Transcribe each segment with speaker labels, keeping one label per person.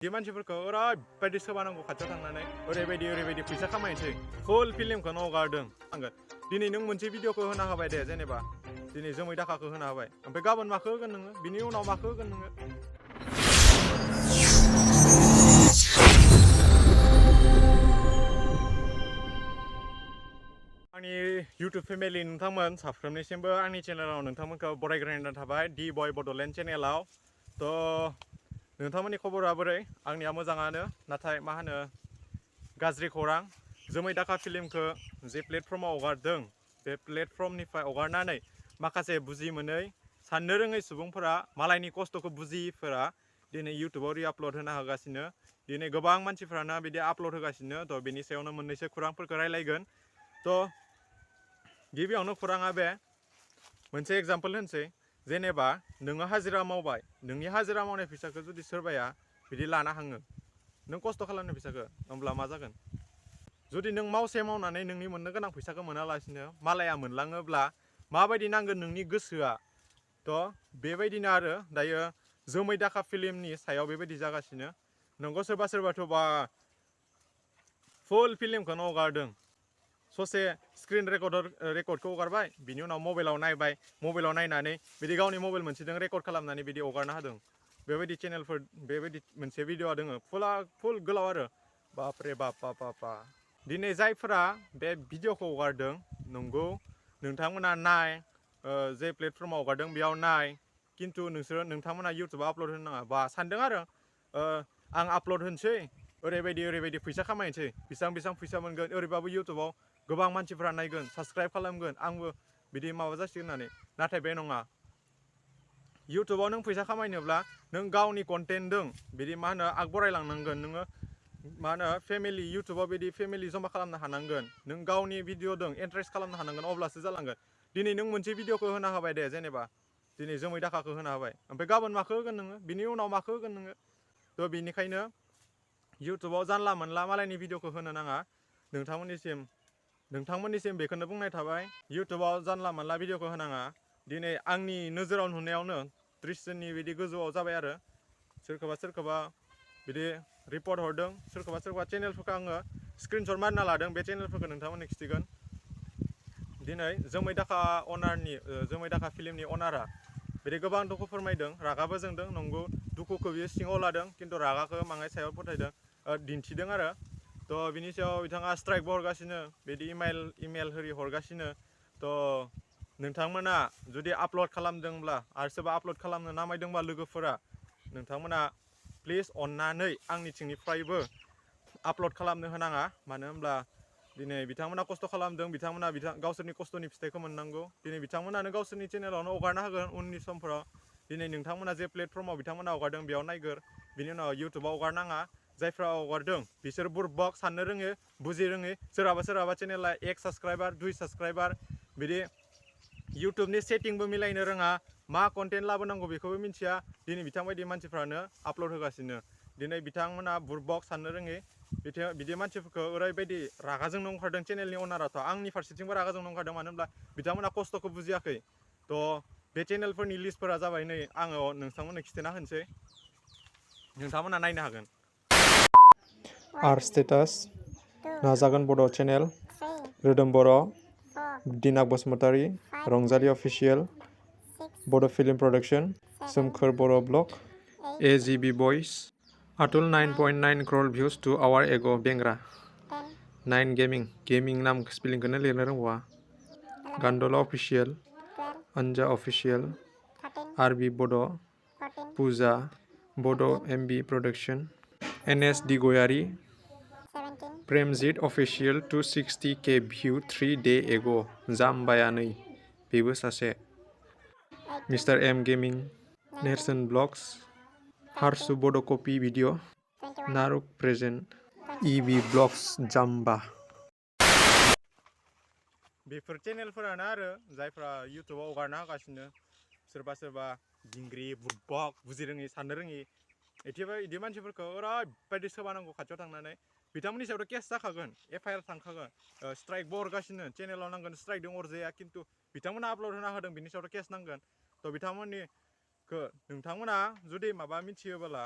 Speaker 1: बे मानसिफोरखौ ओरैबायदि सोबानांगौ खाथियाव थांनानै ओरैबायदि फैसा खामायनोसै फुल फिल्मखौनो हगारदों आंगोन दिनै नों मोनसे भिडिअखौ होना होबाय दे जेनेबा दिनै जोमै दाखाखौ होना होबाय ओमफ्राय गाबोन माखौ होगोन नोङो बिनि उनाव माखौ होगोन नोङो आंनि इउटुब फेमिलि नोंथांमोन साफ्रोमनिसिमबो आंनि चेनेलाव नोंथांमोनखौ बरायग्रोनाय थाबाय दि बय बड'लेण्ड चेनेलाव थ' नोंथांमोननि खबरा बोरै आंनिया मोजाङानो नाथाय मा होनो गाज्रि खौरां जोमै दाखा फिल्मखौ जे प्लेटफर्माव हगारदों बे प्लेटफर्मनिफ्राय हगारनानै माखासे बुजि मोनै साननो रोङै सुबुंफोरा मालायनि खस्थ'खौ बुजियिफोरा दिनै इउटुबाव रिआपलड होना होगासिनो दिनै गोबां मानसिफ्रानो बिदि आपलड होगासिनो थ' बेनि सायावनो मोननैसो खौरांफोरखौ रायलायगोन थ' गिबियावनो खौराङा बे मोनसे एग्जाम्पल होनसै जेनेबा नोङो हाजिरा मावबाय नोंनि हाजिरा मावनाय फैसाखौ जुदि सोरबाया बिदि लाना हाङो नों खस्थ' खालामनाय फैसाखौ होमब्ला मा जागोन जुदि नों मावसे मावनानै नोंनि मोननो गोनां फैसाखौ मोनालासिनो मालाया मोनलाङोब्ला माबायदि नांगोन नोंनि गोसोआ थ' बेबायदिनो आरो दायो जोमै दाखा फिल्मनि सायाव बेबायदि जागासिनो नोंगौ सोरबाथ' बा फुल फिल्मखौनो हगारदों ससे स्क्रिन रेकर्डखौ हगारबाय बिनि उनाव मबाइलाव नायबाय मबाइलाव नायनानै बिदि गावनि मबाइल मोनसेजों रेकर्ड खालामनानै बिदि हगारना होदों बेबायदि चेनेलफोर बेबायदि मोनसे भिडिअ'आ दोङो फुल गोलाव आरो बापरे बापा दिनै जायफोरा बे भिडिअ'खौ हगारदों नंगौ नोंथांमोना नाय जे प्लेटफर्माव हगारदों बेयाव नाय खिन्थु नोंथांमोना इउटुबाव आपलड होनो नाङा बा सानदों आरो आं आपलड होनोसै ओरैबायदि फैसा खामायनोसै बेसेबां फैसा मोनगोन ओरैबाबो इउटुबाव गोबां मानसिफ्रा नायगोन साबसक्राइब खालामगोन आंबो बिदि माबा जासिगोन होननानै नाथाय बे नङा इउटुबाव नों फैसा खामायनोब्ला नों गावनि कन्टेन्टजों बिदि मा होनो आग बरायलांनांगोन नोङो मा होनो फेमिलि इउटुबाव बिदि फेमिलि जमा खालामनो हानांगोन नों गावनि भिडिअ'जों इन्ट्रेस्ट खालामनो हानांगोन अब्लासो जालांगोन दिनै नों मोनसे भिडिअ'खौ होना होबाय दे जेनेबा दिनै जोमै दाखाखौ होना होबाय ओमफ्राय गाबोन माखौ होगोन नोङो बिनि उनाव माखौ होगोन नोङो थ' बेनिखायनो इउटुबाव जानला मोनला मालायनि भिडिअ'खौ होनो नाङा नोंथांमोननिसिम बेखौनो बुंनाय थाबाय इउटुबाव जानला मोनला भिडिअ'खौ होनाङा दिनै आंनि नोजोराव नुनायावनो 30 जननि बिदि गोजौआव जाबाय आरो सोरखौबा बिदि रिपर्ट हरदों सोरखौबा चेनेलफोरखौ आङो स्क्रिनशट मारिना लादों बे चेनेलफोरखौ नोंथांमोननो खिथिगोन दिनै जोमै दाखा फिल्मनि अनारा बिदि गोबां दुखु फोरमायदों रागाबो जोंदों नंगौ दुखुखौ बियो सिङाव लादों खिन्थु रागाखौ माङाय सायाव फोथायदों दिन्थिदों आरो थ' बिनि सायाव बिथाङा स्ट्राइकबो हरगासिनो बिदि इमेल होरि हरगासिनो थ' नोंथांमोना जुदि आपलड खालामदोंब्ला आरो सोरबा आपलड खालामनो नामायदोंबा लोगोफोरा नोंथांमोना प्लिज अननानै आंनिथिंनिफ्रायबो आपलड खालामनो होनाङा मानो होनब्ला दिनै बिथांमोना खस्थ' खालामदों बिथांमोना गावसोरनि खस्थ'नि फिथाइखौ मोननांगौ दिनै बिथांमोनानो गावसोरनि चेनेलावनो हगारना होगोन उननि समफोराव दिनै नोंथांमोना जे प्लेटफर्माव बिथांमोना हगारदों बेयाव नायगोर बिनि उनाव इउटुबाव हगारनाङा जायफ्रा हगारदों बिसोर बुरबक साननो रोङो बुजि रोङै सोरहाबा चेनेला 1 साबसक्राइबार 2 साबसक्राइबार बिदि इउटुबनि सेटिंबो मिलायनो रोङा मा कन्टेन्ट लाबोनांगौ बेखौबो मिथिया दिनै बिथांबायदि मानसिफ्रानो आपलड होगासिनो दिनै बिथांमोना बुरबक साननो रोङै बिदि मानसिफोरखौ ओरैबायदि रागाजोंनो ओंखारदों चेनेलनि अनाराथ' आंनि फारसेथिंबो रागाजोंनो ओंखारदों मानो होनब्ला बिथांमोना खस्थ'खौ बुजियाखै थ' बे चेनेलफोरनि लिस्टफोरा जाबाय नै आङो नोंथांमोननो खिन्थाना होनोसै नोंथांमोना नायनो हागोन आर स्टेटास नाजागोन बड' चेनेल रोदोम बर' दिनाक बसुमतारी रंजालि अफिसियेल बड' फिल्म प्रडाक्शन सोमखोर बर' blog HWBAI Atul 9.9 crore views 2 hour ago बेंग्रा 9 गेमिं नाम स्पेलिंखौनो लिरनो रोंबावा गान्दला अफिसियेल अनजा अफिसियेल आरबि बड' पुजा बड' MB प्रडाक्शन NS दिगयारि Premjit official 260K view 3 day ago जाम्बाया नै बेबो सासे मिस्टार M गेमिं नेरसोन ब्लग्स हारसु बड' कपि भिडिअ नारुक प्रेजेन्ट EB ब्लग्स जाम्बा बेफोर चेनेलफोरानो आरो जायफ्रा इउटुबाव हगारना होगासिनो सोरबा दिंग्रि बुरबक बुजि रोङि साननो रोङि बिदि मानसिफोरखौ ओरैबायदि सोबानांगौ खाथियाव थांनानै बिथांमोननि सायावथ' केस जाखागोन FIR थांखागोन स्ट्राइकबो हरगासिनो चेनेलाव नांगोन स्ट्राइकजों अरजाया खिन्थु बिथांमोना आपलड होना होदों बिनि सायावथ' केस नांगोन थ' नोंथांमोना जुदि माबा मिथियोबोला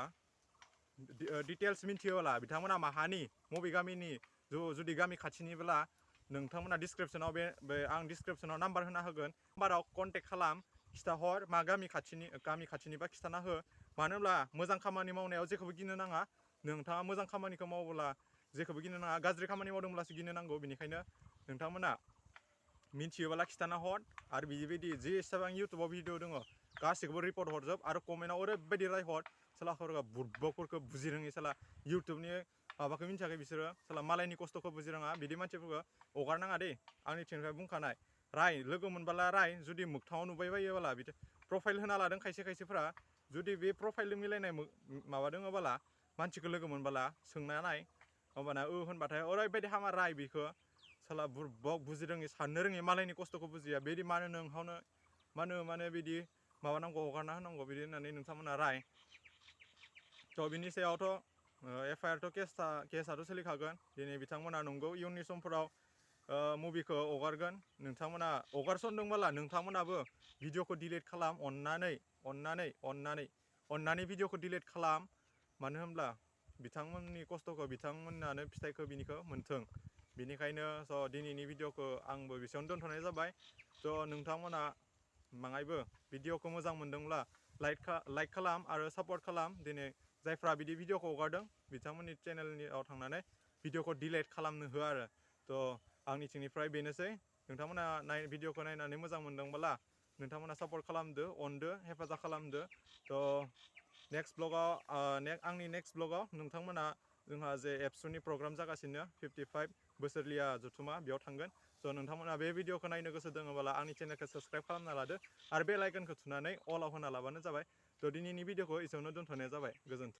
Speaker 1: डिटेल्स मिन्थियोब्ला बिथांमोना माहानि मबे गामिनि जुदि गामि खाथिनिब्ला नोंथांमोना डिसक्रिपसनाव बे आं डिसक्रिपसनाव नाम्बार होना होगोन नाम्बाराव कन्टेक्ट खालाम खिथाहर मा गामि खाथिनिबा खिथाना हो मानो होनब्ला मोजां खामानि मावनायाव जेखौबो गिनो नाङा नोंथाङा मोजां खामानिखौ मावोब्ला जेखौबो गिनो नाङा गाज्रि खामानि मावदोंब्लासो गिनो नांगौ बेनिखायनो नोंथांमोना मिन्थियोब्ला खिथाना हर आरो बिबायदि जे एसेबां इउटुबाव भिडिअ दङ गासैखौबो रिपर्ट हरजोब आरो कमेन्टआव ओरैबायदि रायहर सालाफोरखौ बुर्बकफोरखौ बुजिरोङि साला इउटुबनि माबाखौ मिन्थियाखै बिसोरो साला मालायनि खस्थ'खौ बुजिरोङा बिदि मानसिफोरखौ हगारनाङा दे आंनि थिंनिफ्राय बुंखानाय राय लोगो मोनबोला राय जुदि मोगथाङाव नुबाय बायोबोला बिदि प्रफाइल होना लादों खायसे खायसेफोरा जुदि बे प्रफाइलजों मिलायनाय माबा दङबोला मानसिखौ लोगो मोनबोला सोंना नाय होमबाना होनबाथाय ओरैबायदि हामा राय बेखौ साला बुर्बक बुजिरोङि साननो रोङि मालायनि खस्थ'खौ बुजिया बिदि मानो नोंहावनो मानो बिदि माबानांगौ हगारना होनांगौ बिदि होननानै नोंथांमोना राय थ' बिनि सायावथ' एफआइआरथ' केसआथ' सोलिखागोन दिनै बिथांमोना नंगौ इयुननि समफोराव मुभिखौ हगारगोन नोंथांमोना हगारसनदोंबोला नोंथांमोनाबो भिडिअखौ डिलिट खालाम अननानै भिडिअखौ डिलिट खालाम मानो होनब्ला बिथांमोननि खस्थ'खौ बिथांमोनानो फिथाइखौ बिनिखौ मोन्थों बिनिखायनो स' दिनैनि भिडिअखौ आंबो बेसेयावनो दोनथ'नाय जाबाय थ' नोंथांमोना बाङायबो भिडिअखौ मोजां मोनदोंब्ला लाइक खालाम आरो सापर्ट खालाम दिनै जायफ्रा बिदि भिडिअखौ हगारदों बिथांमोननि चेनेलआव थांनानै भिडिअखौ डिलिट खालामनो हो आरो थ' आंनिथिंनिफ्राय बेनोसै नोंथांमोना भिडिअखौ नायनानै मोजां मोनदोंब्ला नोंथांमोना सापर्ट खालामदो अनदो हेफाजाब खालामदो थ' आंनि नेक्स्ट ब्लगाव नोंथांमोना जोंहा जे एबसुनि प्रग्राम जागासिनो 55 बोसोरलिया जथुमा बेयाव थांगोन स' नोंथांमोना बे भिडिअखौ नायनो गोसो दङोब्ला आंनि चेनेलखौ साबस्क्राइब खालामना लादो आरो बेल आइकनखौ थुनानै अलाव होना लाबानो जाबाय थ' दिनैनि भिडिअखौ एसेयावनो दोनथ'नाय जाबाय गोजोन्थों